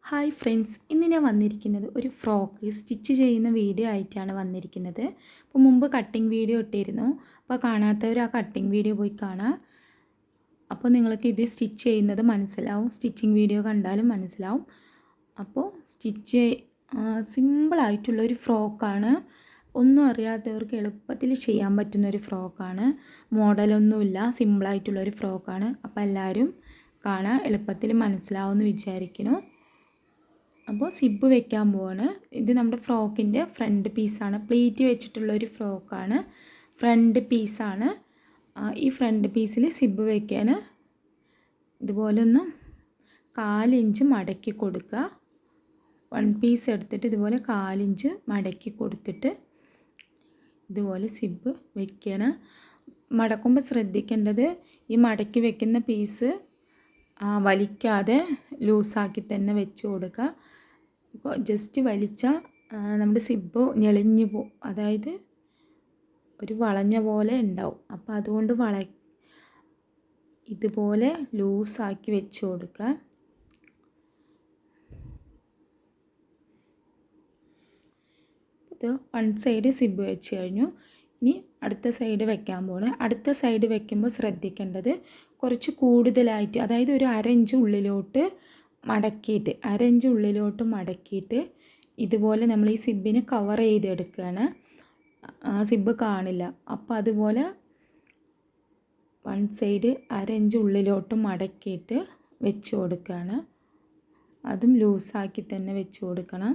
Hi friends, ഇന്ന് ഞാൻ വന്നിരിക്കുന്നത് ഒരു ഫ്രോക്ക് സ്റ്റിച്ച് ചെയ്യുന്ന വീഡിയോ ആയിട്ടാണ് വന്നിരിക്കുന്നത്. അപ്പോൾ മുമ്പ് കട്ടിങ് വീഡിയോ ഇട്ടിരുന്നു. അപ്പോൾ കാണാത്തവർ ആ കട്ടിങ് വീഡിയോ പോയി കാണാം. അപ്പോൾ നിങ്ങൾക്ക് ഇത് സ്റ്റിച്ച് ചെയ്യുന്നത് മനസ്സിലാവും, സ്റ്റിച്ചിങ് വീഡിയോ കണ്ടാലും മനസ്സിലാവും. അപ്പോൾ സിമ്പിളായിട്ടുള്ളൊരു ഫ്രോക്കാണ്. ഒന്നും അറിയാത്തവർക്ക് എളുപ്പത്തിൽ ചെയ്യാൻ പറ്റുന്നൊരു ഫ്രോക്കാണ്. മോഡലൊന്നുമില്ല, സിമ്പിളായിട്ടുള്ളൊരു ഫ്രോക്കാണ്. അപ്പോൾ എല്ലാവരും കാണാൻ എളുപ്പത്തിൽ മനസ്സിലാവുമെന്ന് വിചാരിക്കുന്നു. അപ്പോൾ സിബ്ബ് വെക്കാൻ പോവാണ്. ഇത് നമ്മുടെ ഫ്രോക്കിൻ്റെ ഫ്രണ്ട് പീസാണ്. പ്ലീറ്റ് വെച്ചിട്ടുള്ളൊരു ഫ്രോക്കാണ്, ഫ്രണ്ട് പീസാണ്. ഈ ഫ്രണ്ട് പീസിൽ സിബ്ബ് വയ്ക്കാൻ ഇതുപോലെ ഒന്ന് 1/4 ഇഞ്ച് മടക്കി കൊടുക്കുക. 1 പീസ് എടുത്തിട്ട് ഇതുപോലെ 1/4 ഇഞ്ച് മടക്കി കൊടുത്തിട്ട് ഇതുപോലെ സിബ്ബ് വയ്ക്കണം. മടക്കുമ്പോൾ ശ്രദ്ധിക്കേണ്ടത് ഈ മടക്കി വെക്കുന്ന പീസ് വലിക്കാതെ ലൂസാക്കി തന്നെ വെച്ച് കൊടുക്കുക. ജസ്റ്റ് വലിച്ചാൽ നമ്മുടെ സിബ്ബ് ഞെളിഞ്ഞു പോകും, അതായത് ഒരു വളഞ്ഞ പോലെ ഉണ്ടാവും. അപ്പോൾ അതുകൊണ്ട് ഇതുപോലെ ലൂസാക്കി വെച്ച് കൊടുക്കുക. ഇത് 1 സൈഡ് സിബ്ബ് വെച്ച് കഴിഞ്ഞു. ഇനി അടുത്ത സൈഡ് വെക്കാൻ പോകണം. അടുത്ത സൈഡ് വെക്കുമ്പോൾ ശ്രദ്ധിക്കേണ്ടത് കുറച്ച് കൂടുതലായിട്ട്, അതായത് ഒരു 1/2 ഇഞ്ച് ഉള്ളിലോട്ട് മടക്കിയിട്ട് 1/2 ഇഞ്ച് ഉള്ളിലോട്ട് മടക്കിയിട്ട് ഇതുപോലെ നമ്മൾ ഈ സിബ്ബിനെ കവർ ചെയ്തെടുക്കുകയാണ്. സിബ്ബ് കാണില്ല. അപ്പോൾ അതുപോലെ 1 സൈഡ് 1/2 ഇഞ്ച് ഉള്ളിലോട്ട് മടക്കിയിട്ട് വെച്ച് കൊടുക്കുകയാണ്. അതും ലൂസാക്കി തന്നെ വെച്ച് കൊടുക്കണം.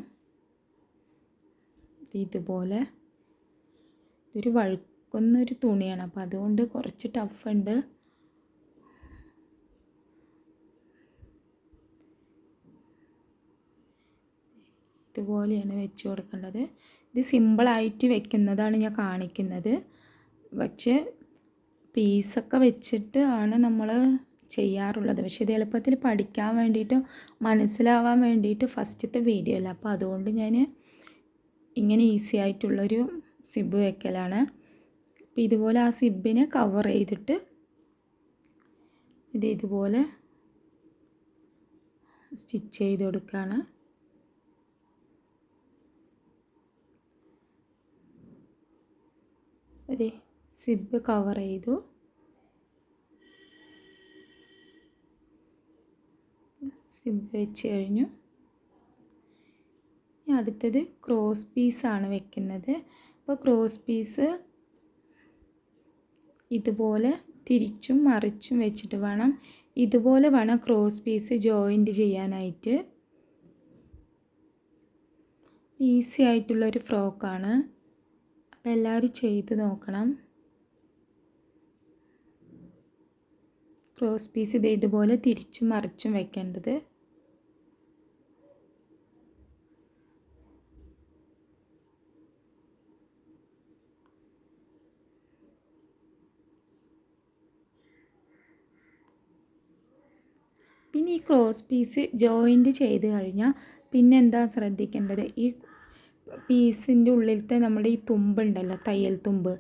ഇതുപോലെ ഇതൊരു വഴുക്കുന്നൊരു തുണിയാണ്, അപ്പോൾ അതുകൊണ്ട് കുറച്ച് ടഫുണ്ട്. ഇതുപോലെയാണ് വെച്ച് കൊടുക്കേണ്ടത്. ഇത് സിമ്പിളായിട്ട് വെക്കുന്നതാണ് ഞാൻ കാണിക്കുന്നത്. പക്ഷേ പീസൊക്കെ വെച്ചിട്ട് ആണ് നമ്മൾ ചെയ്യാറുള്ളത്. പക്ഷേ ഇത് എളുപ്പത്തിൽ പഠിക്കാൻ വേണ്ടിയിട്ട്, മനസ്സിലാവാൻ വേണ്ടിയിട്ട് ഫസ്റ്റത്തെ വീഡിയോ അല്ല, അപ്പോൾ അതുകൊണ്ട് ഞാൻ ഇങ്ങനെ ഈസി ആയിട്ടുള്ളൊരു സിബ്ബ് വെക്കലാണ്. അപ്പോൾ ഇതുപോലെ ആ സിബ്ബിനെ കവർ ചെയ്തിട്ട് ഇതുപോലെ സ്റ്റിച്ച് ചെയ്ത് കൊടുക്കുകയാണ്. ഒരു സിബ്ബ് കവർ ചെയ്തു. സിബ്ബ് വെച്ച് കഴിഞ്ഞു. അടുത്തത് ക്രോസ് പീസാണ് വെക്കുന്നത്. അപ്പോൾ ക്രോസ് പീസ് ഇതുപോലെ തിരിച്ചും മറിച്ചും വെച്ചിട്ട് വേണം, ഇതുപോലെ വേണം ക്രോസ് പീസ് ജോയിൻറ്റ് ചെയ്യാനായിട്ട്. ഈസി ആയിട്ടുള്ളൊരു ഫ്രോക്കാണ്. അപ്പോൾ എല്ലാവരും ചെയ്ത് നോക്കണം. ക്രോസ് പീസ് ഇതുപോലെ തിരിച്ചും മറിച്ചും വെക്കേണ്ടത്. പിന്നെ ഈ ക്രോസ് പീസ് ജോയിൻറ്റ് ചെയ്ത് കഴിഞ്ഞാൽ പിന്നെ എന്താ ശ്രദ്ധിക്കേണ്ടത്, ഈ പീസിൻ്റെ ഉള്ളിലത്തെ നമ്മുടെ ഈ തുമ്പുണ്ടല്ലോ, തയ്യൽ തുമ്പ്,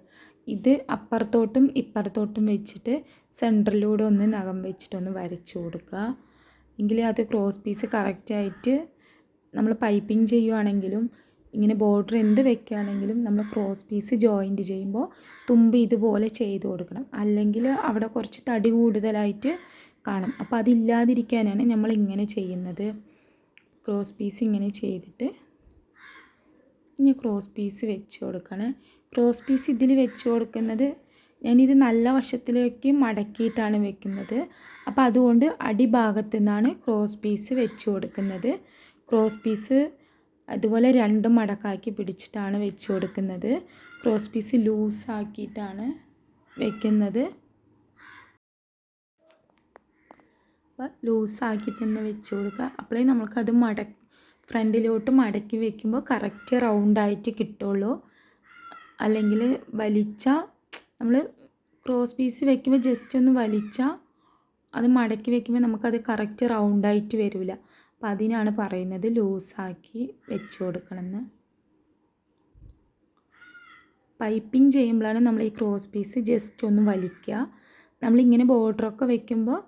ഇത് അപ്പുറത്തോട്ടും ഇപ്പുറത്തോട്ടും വെച്ചിട്ട് സെൻറ്ററിലൂടെ ഒന്ന് നഖം വെച്ചിട്ടൊന്ന് വരച്ചു കൊടുക്കുക. എങ്കിലേ അത് ക്രോസ് പീസ് കറക്റ്റായിട്ട് നമ്മൾ പൈപ്പിംഗ് ചെയ്യുവാണെങ്കിലും ഇങ്ങനെ ബോർഡർ എന്ത് വെക്കുകയാണെങ്കിലും നമ്മൾ ക്രോസ് പീസ് ജോയിൻറ്റ് ചെയ്യുമ്പോൾ തുമ്പ് ഇതുപോലെ ചെയ്ത് കൊടുക്കണം. അല്ലെങ്കിൽ അവിടെ കുറച്ച് തടി കൂടുതലായിട്ട് കാണും. അപ്പോൾ അതില്ലാതിരിക്കാനാണ് നമ്മൾ ഇങ്ങനെ ചെയ്യുന്നത്. ക്രോസ് പീസ് ഇങ്ങനെ ചെയ്തിട്ട് ഇനി ക്രോസ് പീസ് വെച്ച് കൊടുക്കണം. ക്രോസ് പീസ് ഇതിൽ വെച്ച് കൊടുക്കുന്നത്, ഞാനിത് നല്ല വശത്തിലേക്ക് മടക്കിയിട്ടാണ് വെക്കുന്നത്. അപ്പോൾ അതുകൊണ്ട് അടിഭാഗത്തു നിന്നാണ് ക്രോസ് പീസ് വെച്ച് കൊടുക്കുന്നത്. ക്രോസ് പീസ് അതുപോലെ 2 മടക്കാക്കി പിടിച്ചിട്ടാണ് വെച്ച് കൊടുക്കുന്നത്. ക്രോസ് പീസ് ലൂസാക്കിയിട്ടാണ് വെക്കുന്നത്. അപ്പോൾ ലൂസാക്കി തന്നെ വെച്ച് കൊടുക്കുക. അപ്പോഴേ നമുക്കത് ഫ്രണ്ടിലോട്ട് മടക്കി വെക്കുമ്പോൾ കറക്റ്റ് റൗണ്ടായിട്ട് കിട്ടുള്ളൂ. അല്ലെങ്കിൽ വലിച്ചാൽ, നമ്മൾ ക്രോസ് പീസ് വെക്കുമ്പോൾ ജസ്റ്റ് ഒന്ന് വലിച്ചാൽ അത് മടക്കി വെക്കുമ്പോൾ നമുക്കത് കറക്റ്റ് റൗണ്ടായിട്ട് വരില്ല. അപ്പോൾ അതിനാണ് പറയുന്നത് ലൂസാക്കി വെച്ച് കൊടുക്കണമെന്ന്. പൈപ്പിംഗ് ചെയ്യുമ്പോഴാണ് നമ്മൾ ഈ ക്രോസ് പീസ് ജസ്റ്റ് ഒന്ന് വലിക്കുക. നമ്മളിങ്ങനെ ബോർഡറൊക്കെ വെക്കുമ്പോൾ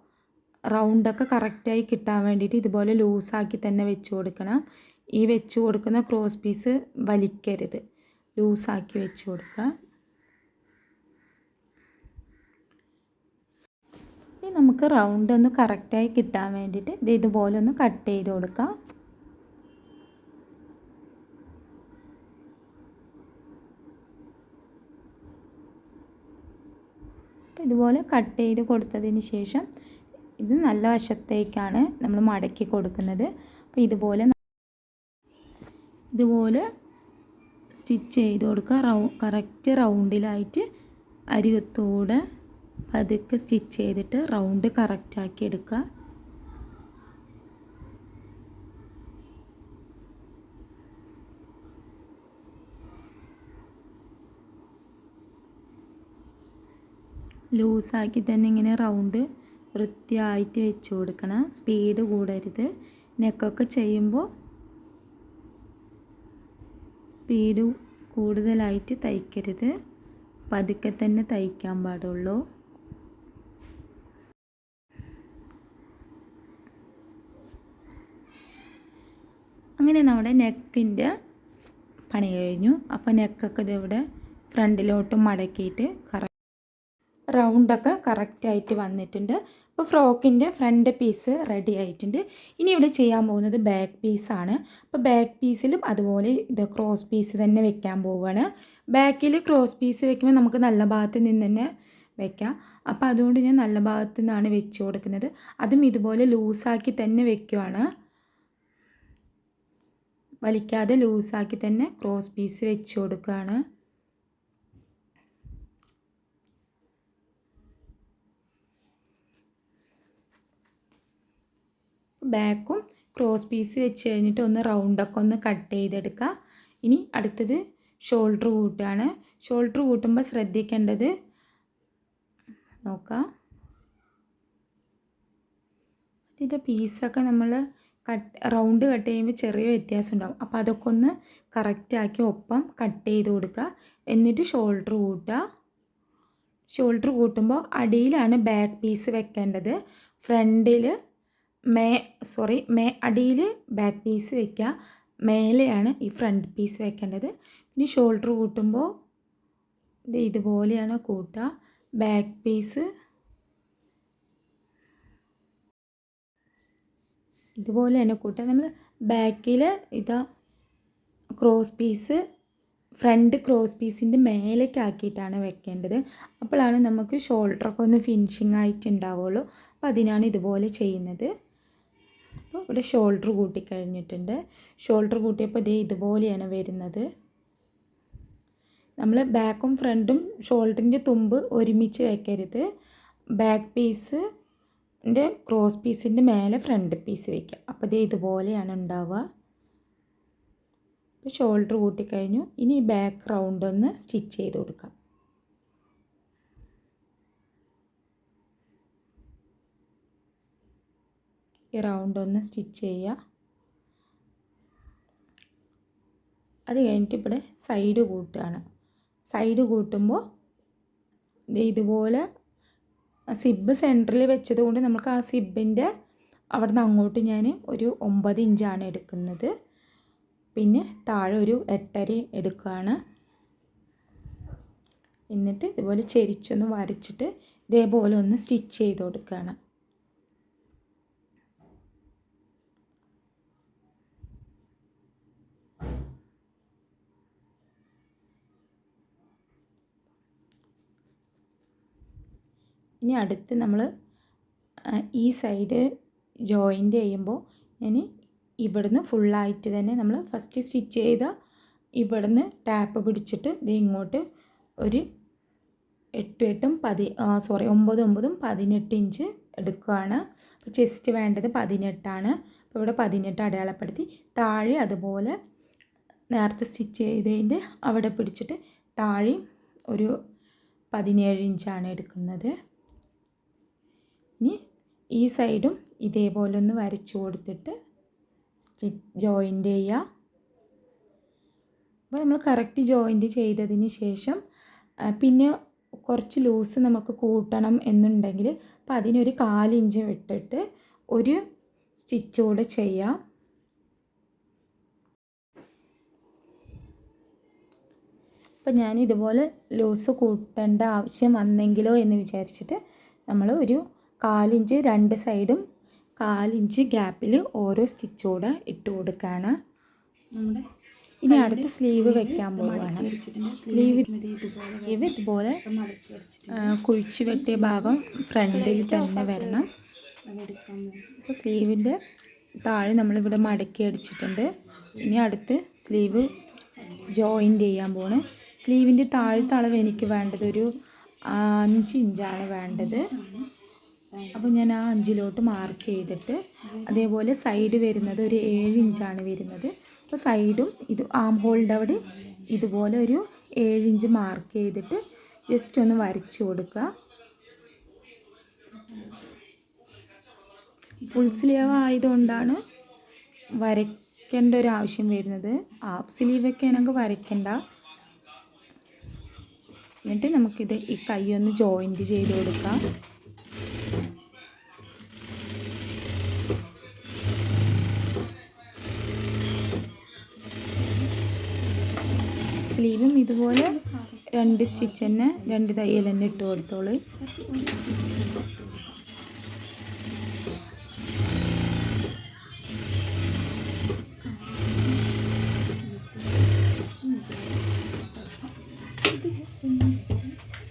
റൗണ്ടൊക്കെ കറക്റ്റായി കിട്ടാൻ വേണ്ടിയിട്ട് ഇതുപോലെ ലൂസാക്കി തന്നെ വെച്ച് കൊടുക്കണം. ഈ വെച്ച് കൊടുക്കുന്ന ക്രോസ് പീസ് വലിക്കരുത്, ലൂസാക്കി വെച്ച് കൊടുക്കുക. ഇനി നമുക്ക് റൗണ്ട് ഒന്ന് കറക്റ്റായി കിട്ടാൻ വേണ്ടിയിട്ട് ഇതുപോലെ ഒന്ന് കട്ട് ചെയ്ത് കൊടുക്കാം. ഇതുപോലെ കട്ട് ചെയ്ത് കൊടുത്തതിന് ശേഷം ഇത് നല്ല വശത്തേക്കാണ് നമ്മൾ മടക്കി കൊടുക്കുന്നത്. അപ്പോൾ ഇതുപോലെ സ്റ്റിച്ച് ചെയ്ത് കൊടുക്കുക. കറക്റ്റ് റൗണ്ടിലായിട്ട് അരികത്തൂടെ പതുക്കെ സ്റ്റിച്ച് ചെയ്തിട്ട് റൗണ്ട് കറക്റ്റാക്കി എടുക്കുക. ലൂസാക്കി തന്നെ ഇങ്ങനെ റൗണ്ട് വൃത്തിയായിട്ട് വെച്ച് കൊടുക്കണം. സ്പീഡ് കൂടരുത്. നെക്കൊക്കെ ചെയ്യുമ്പോൾ സ്പീഡ് കൂടുതലായിട്ട് തയ്ക്കരുത്, പതുക്കെ തന്നെ തയ്ക്കാൻ പാടുള്ളൂ. അങ്ങനെ നമ്മുടെ നെക്കിൻ്റെ പണി കഴിഞ്ഞു. അപ്പോൾ നെക്കൊക്കെ ഇതിവിടെ ഫ്രണ്ടിലോട്ട് മടക്കിയിട്ട് റൗണ്ടൊക്കെ കറക്റ്റായിട്ട് വന്നിട്ടുണ്ട്. അപ്പോൾ ഫ്രോക്കിൻ്റെ ഫ്രണ്ട് പീസ് റെഡി ആയിട്ടുണ്ട്. ഇനി ഇവിടെ ചെയ്യാൻ പോകുന്നത് ബാക്ക് പീസാണ്. അപ്പോൾ ബാക്ക് പീസിലും അതുപോലെ ഇത് ക്രോസ് പീസ് തന്നെ വെക്കാൻ പോവുകയാണ്. ബാക്കിൽ ക്രോസ് പീസ് വെക്കുമ്പോൾ നമുക്ക് നല്ല ഭാഗത്ത് നിന്ന് തന്നെ വെക്കാം. അപ്പോൾ അതുകൊണ്ട് ഞാൻ നല്ല ഭാഗത്ത് നിന്നാണ് വെച്ച് കൊടുക്കുന്നത്. അതും ഇതുപോലെ ലൂസാക്കി തന്നെ വെക്കുവാണ്, വലിക്കാതെ ലൂസാക്കി തന്നെ ക്രോസ് പീസ് വെച്ച് കൊടുക്കുകയാണ്. ബാക്കും ക്രോസ് പീസ് വെച്ച് കഴിഞ്ഞിട്ട് ഒന്ന് റൗണ്ടൊക്കെ ഒന്ന് കട്ട് ചെയ്തെടുക്കുക. ഇനി അടുത്തത് ഷോൾഡർ കൂട്ടുകയാണ്. ഷോൾഡർ കൂട്ടുമ്പോൾ ശ്രദ്ധിക്കേണ്ടത് നോക്കാം, ഇതിൻ്റെ പീസൊക്കെ നമ്മൾ റൗണ്ട് കട്ട് ചെയ്യുമ്പോൾ ചെറിയ വ്യത്യാസം ഉണ്ടാകും. അപ്പോൾ അതൊക്കെ ഒന്ന് കറക്റ്റാക്കി ഒപ്പം കട്ട് ചെയ്ത് കൊടുക്കുക. എന്നിട്ട് ഷോൾഡർ കൂട്ടുക. ഷോൾഡർ കൂട്ടുമ്പോൾ അടിയിലാണ് ബാക്ക് പീസ് വെക്കേണ്ടത്. ഫ്രണ്ടിൽ അടിയിൽ ബാക്ക് പീസ് വയ്ക്കുക, മേലെയാണ് ഈ ഫ്രണ്ട് പീസ് വെക്കേണ്ടത്. ഇനി ഷോൾഡർ കൂട്ടുമ്പോൾ ഇതുപോലെയാണ് കൂട്ടുക. ബാക്ക് പീസ് ഇതുപോലെ തന്നെ കൂട്ടുക. നമ്മൾ ബാക്കിൽ ക്രോസ് പീസ് ഫ്രണ്ട് ക്രോസ് പീസിൻ്റെ മേലേക്കാക്കിയിട്ടാണ് വെക്കേണ്ടത്. അപ്പോഴാണ് നമുക്ക് ഷോൾഡറൊക്കെ ഒന്ന് ഫിനിഷിംഗ് ആയിട്ട് ഉണ്ടാവുള്ളൂ. അപ്പോൾ അതിനാണ് ഇതുപോലെ ചെയ്യുന്നത്. അപ്പോൾ ഇവിടെ ഷോൾഡർ കൂട്ടിക്കഴിഞ്ഞിട്ടുണ്ട്. ഷോൾഡർ കൂട്ടിയപ്പോൾ ഇതുപോലെയാണ് വരുന്നത്. നമ്മൾ ബാക്കും ഫ്രണ്ടും ഷോൾഡറിൻ്റെ തുമ്പ് ഒരുമിച്ച് വെക്കരുത്. ബാക്ക് പീസിൻ്റെ ക്രോസ് പീസിൻ്റെ മേലെ ഫ്രണ്ട് പീസ് വയ്ക്കുക. അപ്പോൾ ഇതുപോലെയാണ് ഉണ്ടാവുക. അപ്പോൾ ഷോൾഡർ കൂട്ടിക്കഴിഞ്ഞു. ഇനി ബാക്ക് റൗണ്ട് ഒന്ന് സ്റ്റിച്ച് ചെയ്ത് കൊടുക്കാം. ഈ റൗണ്ട് ഒന്ന് സ്റ്റിച്ച് ചെയ്യുക. അത് കഴിഞ്ഞിട്ട് ഇവിടെ സൈഡ് കൂട്ടുകയാണ്. സൈഡ് കൂട്ടുമ്പോൾ ഇതുപോലെ സിബ് സെൻറ്ററിൽ വെച്ചത് കൊണ്ട് നമുക്ക് ആ സിബിൻ്റെ അവിടെ നിന്ന് അങ്ങോട്ട് ഞാൻ ഒരു 9 ഇഞ്ചാണ് എടുക്കുന്നത്. പിന്നെ താഴെ ഒരു 8.5 എടുക്കുകയാണ്. എന്നിട്ട് ഇതുപോലെ ചെരിച്ചൊന്ന് വരച്ചിട്ട് ഇതേപോലെ ഒന്ന് സ്റ്റിച്ച് ചെയ്ത് കൊടുക്കുകയാണ്. ഇനി അടുത്ത് നമ്മൾ ഈ സൈഡ് ജോയിൻ്റ് ചെയ്യുമ്പോൾ ഞാൻ ഇവിടുന്ന് ഫുള്ളായിട്ട് തന്നെ നമ്മൾ ഫസ്റ്റ് സ്റ്റിച്ച് ചെയ്ത ഇവിടുന്ന് ടാപ്പ് പിടിച്ചിട്ട് ഇങ്ങോട്ട് ഒരു 9 9 18 ഇഞ്ച് എടുക്കുകയാണ്. അപ്പോൾ ചെസ്റ്റ് വേണ്ടത് 18 ആണ്. അപ്പോൾ ഇവിടെ 18 അടയാളപ്പെടുത്തി താഴെ അതുപോലെ നേരത്തെ സ്റ്റിച്ച് ചെയ്തതിൻ്റെ അവിടെ പിടിച്ചിട്ട് താഴെ ഒരു 17 ഇഞ്ചാണ് എടുക്കുന്നത്. ഇനി ഈ സൈഡും ഇതേപോലെ ഒന്ന് വരച്ചു കൊടുത്തിട്ട് ജോയിൻ്റ് ചെയ്യുക. അപ്പോൾ നമ്മൾ കറക്റ്റ് ജോയിൻ്റ് ചെയ്തതിന് ശേഷം പിന്നെ കുറച്ച് ലൂസ് നമുക്ക് കൂട്ടണം എന്നുണ്ടെങ്കിൽ അപ്പോൾ അതിനൊരു 1/4 ഇഞ്ച് വിട്ടിട്ട് ഒരു സ്റ്റിച്ച് കൂടെ ചെയ്യാം. അപ്പോൾ ഞാൻ ഇതുപോലെ ലൂസ് കൂട്ടേണ്ട ആവശ്യം വന്നെങ്കിലോ എന്ന് വിചാരിച്ചിട്ട് നമ്മൾ ഒരു 1/4 ഇഞ്ച് രണ്ട് സൈഡും 1/4 ഇഞ്ച് ഗ്യാപ്പിൽ ഓരോ സ്റ്റിച്ച് കൂടെ ഇട്ട് കൊടുക്കുകയാണ്. ഇനി അടുത്ത സ്ലീവ് വെക്കാൻ പോവുകയാണ്. സ്ലീവ് ഇതുപോലെ കുഴിച്ച് വെട്ടിയ ഭാഗം ഫ്രണ്ടിൽ തന്നെ വരണം. അപ്പോൾ സ്ലീവിൻ്റെ താഴെ നമ്മളിവിടെ മടക്കി അടിച്ചിട്ടുണ്ട്. ഇനി അടുത്ത് സ്ലീവ് ജോയിൻ്റ് ചെയ്യാൻ പോണ്. സ്ലീവിൻ്റെ താഴത്തെ അളവ് എനിക്ക് വേണ്ടത് ഒരു 5 ഇഞ്ചാണ് വേണ്ടത്. അപ്പോൾ ഞാൻ ആ 5 മാർക്ക് ചെയ്തിട്ട് അതേപോലെ സൈഡ് വരുന്നത് ഒരു 7 ഇഞ്ചാണ് വരുന്നത്. അപ്പോൾ സൈഡും ഇത് ആം ഹോളിൻ്റെ അവിടെ ഇതുപോലെ ഒരു 7 ഇഞ്ച് മാർക്ക് ചെയ്തിട്ട് ജസ്റ്റ് ഒന്ന് വരച്ച് കൊടുക്കുക. ഫുൾ സ്ലീവ് ആയതുകൊണ്ടാണ് വരയ്ക്കേണ്ട ഒരു ആവശ്യം വരുന്നത്. ഹാഫ് സ്ലീവൊക്കെ ആണെങ്കിൽ വരയ്ക്കണ്ട. എന്നിട്ട് നമുക്കിത് ഈ കൈ ഒന്ന് ജോയിൻറ്റ് ചെയ്ത് കൊടുക്കാം. സ്ലീവും ഇതുപോലെ 2 സ്റ്റിച്ച് തന്നെ 2 തയ്യൽ തന്നെ ഇട്ട് കൊടുത്തോളൂ.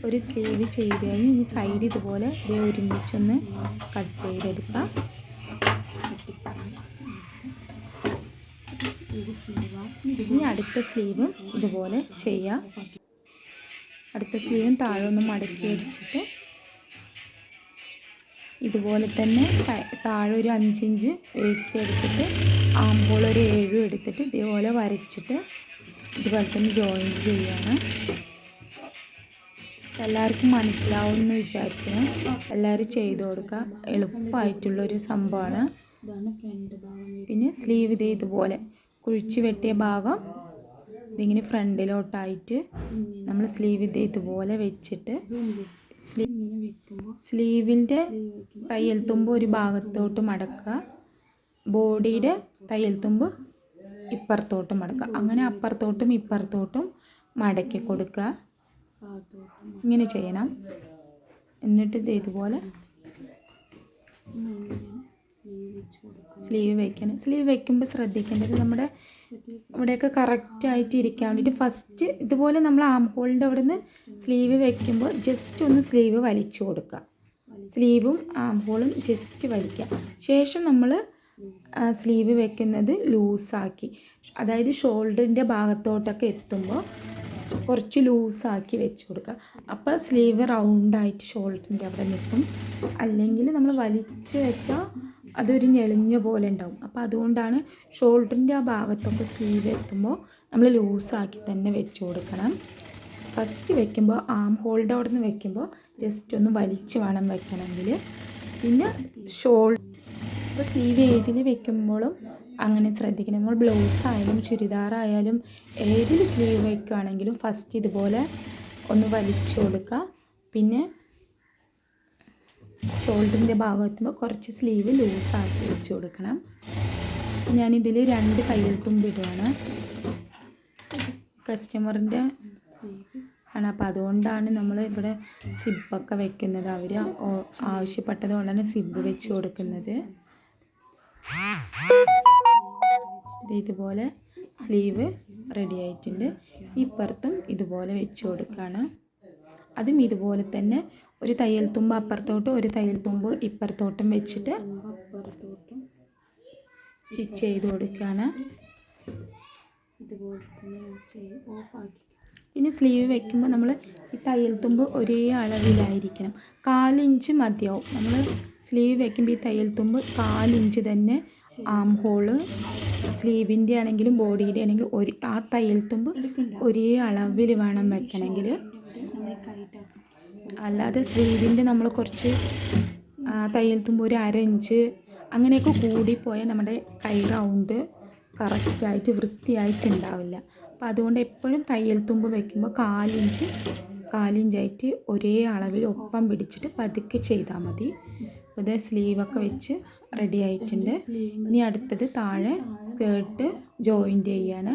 ഒരു സ്ലീവ് ചെയ്ത് കഴിഞ്ഞ് ഈ സൈഡ് ഇതുപോലെ ഒരുമിച്ചൊന്ന് കട്ട് ചെയ്തെടുക്കാം. ഇനി അടുത്ത സ്ലീവും ഇതുപോലെ ചെയ്യാം. അടുത്ത സ്ലീവും താഴെ ഒന്ന് മടക്കി അടിച്ചിട്ട് ഇതുപോലെ തന്നെ താഴെ ഒരു 5 ഇഞ്ച് വേസ്റ്റ് എടുത്തിട്ട് ആം ഹോൾ ഒരു 7 എടുത്തിട്ട് ഇതേപോലെ വരച്ചിട്ട് ഇതുപോലെ തന്നെ ജോയിൻ ചെയ്യാണ്. എല്ലാവർക്കും മനസ്സിലാവുമെന്ന് വിചാരിക്കുന്നു. എല്ലാവരും ചെയ്ത് കൊടുക്കുക. എളുപ്പമായിട്ടുള്ളൊരു സംഭവമാണ്. പിന്നെ സ്ലീവ് ഇതുപോലെ കുഴിച്ച് വെട്ടിയ ഭാഗം ഇതിങ്ങനെ ഫ്രണ്ടിലോട്ടായിട്ട് നമ്മൾ സ്ലീവ് ഇതുപോലെ വെച്ചിട്ട് സ്ലീവിൻ്റെ തയ്യൽ തുമ്പ് ഒരു ഭാഗത്തോട്ട് മടക്കുക, ബോഡിയുടെ തയ്യൽ തുമ്പ് ഇപ്പുറത്തോട്ട് മടക്കുക. അങ്ങനെ അപ്പുറത്തോട്ടും ഇപ്പുറത്തോട്ടും മടക്കി കൊടുക്കുക. ഇങ്ങനെ ചെയ്യണം. എന്നിട്ട് ഇതുപോലെ സ്ലീവ് വയ്ക്കണം. സ്ലീവ് വയ്ക്കുമ്പോൾ ശ്രദ്ധിക്കേണ്ടത് നമ്മുടെ ഇവിടെയൊക്കെ കറക്റ്റായിട്ട് ഇരിക്കാൻ വേണ്ടിയിട്ട് ഫസ്റ്റ് ഇതുപോലെ നമ്മൾ ആം ഹോളിൻ്റെ അവിടെ നിന്ന് സ്ലീവ് വയ്ക്കുമ്പോൾ ജസ്റ്റ് ഒന്ന് സ്ലീവ് വലിച്ചു കൊടുക്കുക. സ്ലീവും ആം ഹോളും ജസ്റ്റ് വലിക്കുക. ശേഷം നമ്മൾ സ്ലീവ് വെക്കുന്നത് ലൂസാക്കി, അതായത് ഷോൾഡറിൻ്റെ ഭാഗത്തോട്ടൊക്കെ എത്തുമ്പോൾ കുറച്ച് ലൂസാക്കി വെച്ച് കൊടുക്കുക. അപ്പോൾ സ്ലീവ് റൗണ്ടായിട്ട് ഷോൾഡറിൻ്റെ അവിടെ നിൽക്കും. അല്ലെങ്കിൽ നമ്മൾ വലിച്ച് വെച്ചാൽ അതൊരു ഞെളിഞ്ഞ പോലെ ഉണ്ടാവും. അപ്പോൾ അതുകൊണ്ടാണ് ഷോൾഡറിൻ്റെ ആ ഭാഗത്തൊക്കെ സ്ലീവ് എത്തുമ്പോൾ നമ്മൾ ലൂസാക്കി തന്നെ വെച്ച് കൊടുക്കണം. ഫസ്റ്റ് വെക്കുമ്പോൾ ആം ഹോൾഡ് അവിടെ നിന്ന് വെക്കുമ്പോൾ ജസ്റ്റ് ഒന്ന് വലിച്ച് വേണം വെക്കണമെങ്കിൽ. പിന്നെ ഇപ്പോൾ സ്ലീവ് ഏതിൽ വെക്കുമ്പോഴും അങ്ങനെ ശ്രദ്ധിക്കണം. നമ്മൾ ബ്ലൗസ് ആയാലും ചുരിദാറായാലും ഏതിൽ സ്ലീവ് വയ്ക്കുകയാണെങ്കിലും ഫസ്റ്റ് ഇതുപോലെ ഒന്ന് വലിച്ചു കൊടുക്കുക. പിന്നെ ഷോൾഡറിൻ്റെ ഭാഗം എത്തുമ്പോൾ കുറച്ച് സ്ലീവ് ലൂസാക്കി വെച്ച് കൊടുക്കണം. ഞാനിതിൽ 2 തയ്യൽ തുമ്പ് ഇടുകയാണ്. കസ്റ്റമറിൻ്റെ ആണ്, അപ്പോൾ അതുകൊണ്ടാണ് നമ്മൾ ഇവിടെ സിബ്ബൊക്കെ വെക്കുന്നത്. അവർ ആവശ്യപ്പെട്ടത് കൊണ്ടാണ് സിബ്ബ് വെച്ച് കൊടുക്കുന്നത്. ഇതുപോലെ സ്ലീവ് റെഡി ആയിട്ടുണ്ട്. ഇപ്പുറത്തും ഇതുപോലെ വെച്ച് കൊടുക്കുകയാണ്. അതും ഇതുപോലെ തന്നെ ഒരു തയ്യൽ തുമ്പ് അപ്പുറത്തോട്ടും ഒരു തയ്യൽ തുമ്പ് ഇപ്പുറത്തോട്ടും വെച്ചിട്ട് സ്റ്റിച്ച് ചെയ്ത് കൊടുക്കുകയാണ്. പിന്നെ സ്ലീവ് വെക്കുമ്പോൾ നമ്മൾ ഈ തയ്യൽ തുമ്പ് ഒരേ അളവിലായിരിക്കണം. 1/4 ഇഞ്ച് മതിയാവും. നമ്മൾ സ്ലീവ് വെക്കുമ്പോൾ ഈ തയ്യൽ തുമ്പ് 1/4 ഇഞ്ച് തന്നെ ആം ഹോള് സ്ലീവിൻ്റെ ആണെങ്കിലും ബോഡിയുടെ ആണെങ്കിലും ആ തയ്യൽ തുമ്പ് ഒരേ അളവിൽ വേണം വെക്കണമെങ്കിൽ. അല്ലാതെ സ്ലീവിൻ്റെ നമ്മൾ കുറച്ച് തയ്യൽ തുമ്പ് ഒരു 1/2 ഇഞ്ച് അങ്ങനെയൊക്കെ കൂടിപ്പോയാൽ നമ്മുടെ കൈ റൗണ്ട് കറക്റ്റായിട്ട് വൃത്തിയായിട്ടുണ്ടാവില്ല. അപ്പോൾ അതുകൊണ്ട് എപ്പോഴും തയ്യൽ തുമ്പ് വയ്ക്കുമ്പോൾ 1/4 ഇഞ്ച് കാലിഞ്ചായിട്ട് ഒരേ അളവിൽ ഒപ്പം പിടിച്ചിട്ട് പതുക്കെ ചെയ്താൽ മതി. ഇത് സ്ലീവൊക്കെ വെച്ച് റെഡി ആയിട്ടുണ്ട്. ഇനി അടുത്തത് താഴെ സ്കേർട്ട് ജോയിൻ്റ് ചെയ്യാണ്.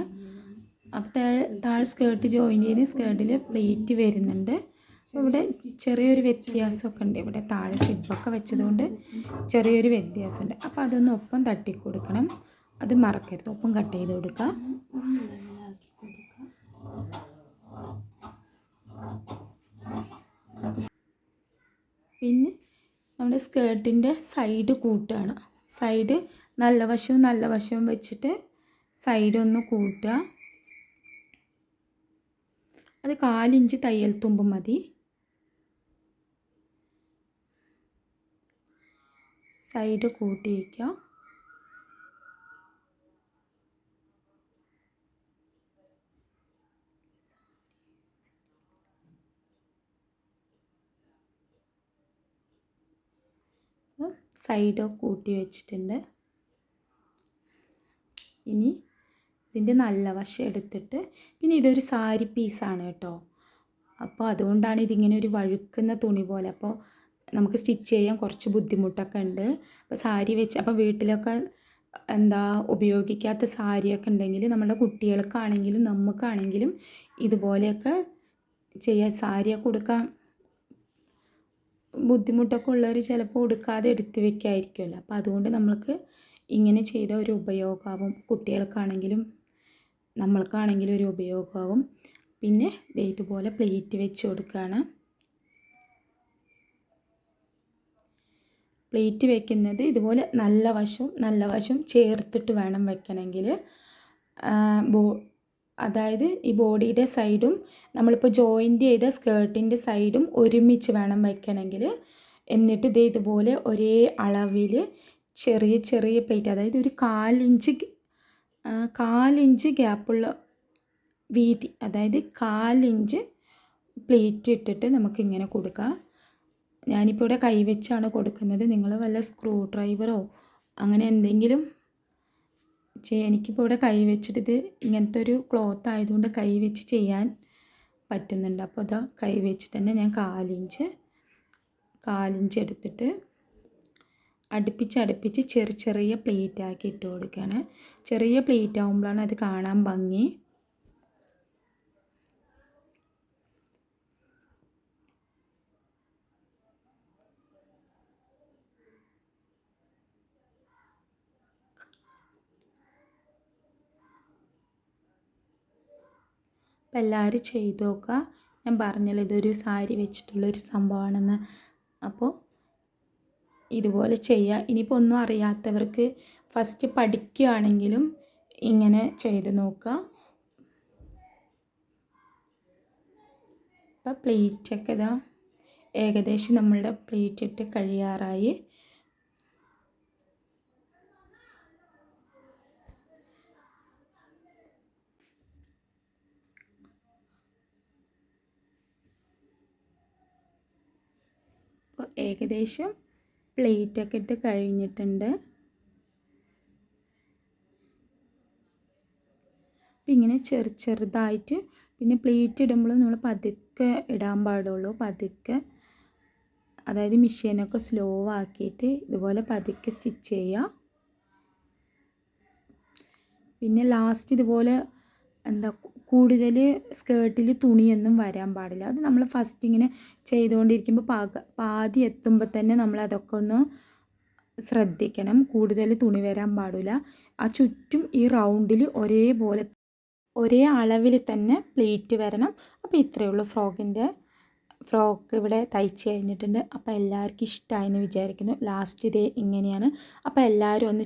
അപ്പോൾ താഴെ സ്കേർട്ട് ജോയിൻ്റ് ചെയ്ത് സ്കേർട്ടിൽ പ്ലേറ്റ് വരുന്നുണ്ട്. അപ്പോൾ ഇവിടെ ചെറിയൊരു വ്യത്യാസമൊക്കെ ഉണ്ട്. ഇവിടെ താഴെ സിബൊക്കെ വെച്ചതുകൊണ്ട് ചെറിയൊരു വ്യത്യാസമുണ്ട്. അപ്പോൾ അതൊന്ന് ഒപ്പം തട്ടിക്കൊടുക്കണം, അത് മറക്കരുത്. ഒപ്പം കട്ട് ചെയ്ത് കൊടുക്കുക. പിന്നെ നമ്മുടെ സ്കേർട്ടിൻ്റെ സൈഡ് കൂട്ടുകയാണ്. സൈഡ് നല്ല വശവും വെച്ചിട്ട് സൈഡ് ഒന്ന് കൂട്ടുക. അത് 4 ഇഞ്ച് തയ്യൽ തുമ്പ് മതി. സൈഡ് കൂട്ടി വയ്ക്കുക. സൈഡ് കൂട്ടി വെച്ചിട്ടുണ്ട്. ഇനി ഇതിൻ്റെ നല്ല വശം എടുത്തിട്ട്, പിന്നെ ഇതൊരു സാരി പീസാണ് കേട്ടോ. അപ്പോൾ അതുകൊണ്ടാണ് ഇതിങ്ങനെ ഒരു വഴുക്കുന്ന തുണി പോലെ. അപ്പോൾ നമുക്ക് സ്റ്റിച്ച് ചെയ്യാൻ കുറച്ച് ബുദ്ധിമുട്ടൊക്കെ ഉണ്ട്. അപ്പോൾ സാരി വെച്ച്, അപ്പോൾ വീട്ടിലൊക്കെ ഉപയോഗിക്കാത്ത സാരിയൊക്കെ ഉണ്ടെങ്കിൽ നമ്മുടെ കുട്ടികൾക്കാണെങ്കിലും നമുക്കാണെങ്കിലും ഇതുപോലെയൊക്കെ ചെയ്യാൻ. സാരിയൊക്കെ കൊടുക്കാൻ ബുദ്ധിമുട്ടൊക്കെ ഉള്ളവർ ചിലപ്പോൾ ഉടുക്കാതെ എടുത്ത് വെക്കായിരിക്കുമല്ലോ. അപ്പോൾ അതുകൊണ്ട് നമ്മൾക്ക് ഇങ്ങനെ ചെയ്ത ഒരു ഉപയോഗമാവും. കുട്ടികൾക്കാണെങ്കിലും നമ്മൾക്കാണെങ്കിലും ഒരു ഉപയോഗമാകും. പിന്നെ ഇതുപോലെ പ്ലേറ്റ് വെച്ച് കൊടുക്കുകയാണ്. പ്ലേറ്റ് വെക്കുന്നത് ഇതുപോലെ നല്ല വശവും ചേർത്തിട്ട് വേണം വെക്കണമെങ്കിൽ. അതായത് ഈ ബോഡിയുടെ സൈഡും നമ്മളിപ്പോൾ ജോയിൻ്റ് ചെയ്ത സ്കേർട്ടിൻ്റെ സൈഡും ഒരുമിച്ച് വേണം വെക്കണമെങ്കിൽ. എന്നിട്ട് ഇതുപോലെ ഒരേ അളവിൽ ചെറിയ പ്ലേറ്റ്, അതായത് ഒരു 4 ഇഞ്ച് ഗ്യാപ്പുള്ള വീതി, അതായത് 4 ഇഞ്ച് പ്ലേറ്റ് ഇട്ടിട്ട് നമുക്കിങ്ങനെ കൊടുക്കാം. ഞാനിപ്പോൾ ഇവിടെ കൈവച്ചാണ് കൊടുക്കുന്നത്. നിങ്ങൾ വല്ല സ്ക്രൂ ഡ്രൈവറോ അങ്ങനെ എന്തെങ്കിലും എനിക്കിപ്പോൾ ഇവിടെ കൈ വെച്ചിട്ട്, ഇത് ഇങ്ങനത്തെ ഒരു ക്ലോത്ത് ആയതുകൊണ്ട് കൈ വെച്ച് ചെയ്യാൻ പറ്റുന്നുണ്ട്. അപ്പോൾ ഇതാ കൈ വെച്ചിട്ട് തന്നെ ഞാൻ 4 ഇഞ്ച് എടുത്തിട്ട് അടുപ്പിച്ച് ചെറിയ പ്ലേറ്റ് ആക്കി ഇട്ട് കൊടുക്കുകയാണ്. ചെറിയ പ്ലേറ്റ് ആകുമ്പോഴാണ് അത് കാണാൻ ഭംഗി. അപ്പം എല്ലാവരും ചെയ്ത് നോക്കുക. ഞാൻ പറഞ്ഞല്ലോ ഇതൊരു സാരി വെച്ചിട്ടുള്ളൊരു സംഭവമാണെന്ന്. അപ്പോൾ ഇതുപോലെ ചെയ്യുക. ഇനിയിപ്പോൾ ഒന്നും അറിയാത്തവർക്ക് ഫസ്റ്റ് പഠിക്കുകയാണെങ്കിലും ഇങ്ങനെ ചെയ്ത് നോക്കുക. അപ്പോൾ പ്ലേറ്റൊക്കെ ഇതാ ഏകദേശം നമ്മളുടെ പ്ലേറ്റ് ഇട്ട് കഴിയാറായി. അപ്പോൾ ഏകദേശം പ്ലേറ്റൊക്കെ ഇട്ട് കഴിഞ്ഞിട്ടുണ്ട്. അപ്പം ഇങ്ങനെ ചെറുതായിട്ട്, പിന്നെ പ്ലേറ്റ് ഇടുമ്പോൾ നമ്മൾ പതുക്കെ ഇടാൻ പാടുള്ളൂ. പതുക്കെ, അതായത് മെഷീനൊക്കെ സ്ലോ ആക്കിയിട്ട് ഇതുപോലെ പതുക്കെ സ്റ്റിച്ച് ചെയ്യുക. പിന്നെ ലാസ്റ്റ് ഇതുപോലെ കൂടുതൽ സ്കേർട്ടിൽ തുണിയൊന്നും വരാൻ പാടില്ല. അത് നമ്മൾ ഫസ്റ്റ് ഇങ്ങനെ ചെയ്തുകൊണ്ടിരിക്കുമ്പോൾ പാതി എത്തുമ്പോൾ തന്നെ നമ്മൾ അതൊക്കെ ഒന്ന് ശ്രദ്ധിക്കണം. കൂടുതൽ തുണി വരാൻ പാടില്ല. ആ ചുറ്റും ഈ റൗണ്ടിൽ ഒരേ അളവിൽ തന്നെ പ്ലേറ്റ് വരണം. അപ്പോൾ ഇത്രയേ ഉള്ളൂ. ഫ്രോക്ക് ഇവിടെ തയ്ച്ച് കഴിഞ്ഞിട്ടുണ്ട്. അപ്പോൾ എല്ലാവർക്കും ഇഷ്ടമായെന്ന് വിചാരിക്കുന്നു. ലാസ്റ്റ് ഇങ്ങനെയാണ്. അപ്പോൾ എല്ലാവരും ഒന്ന്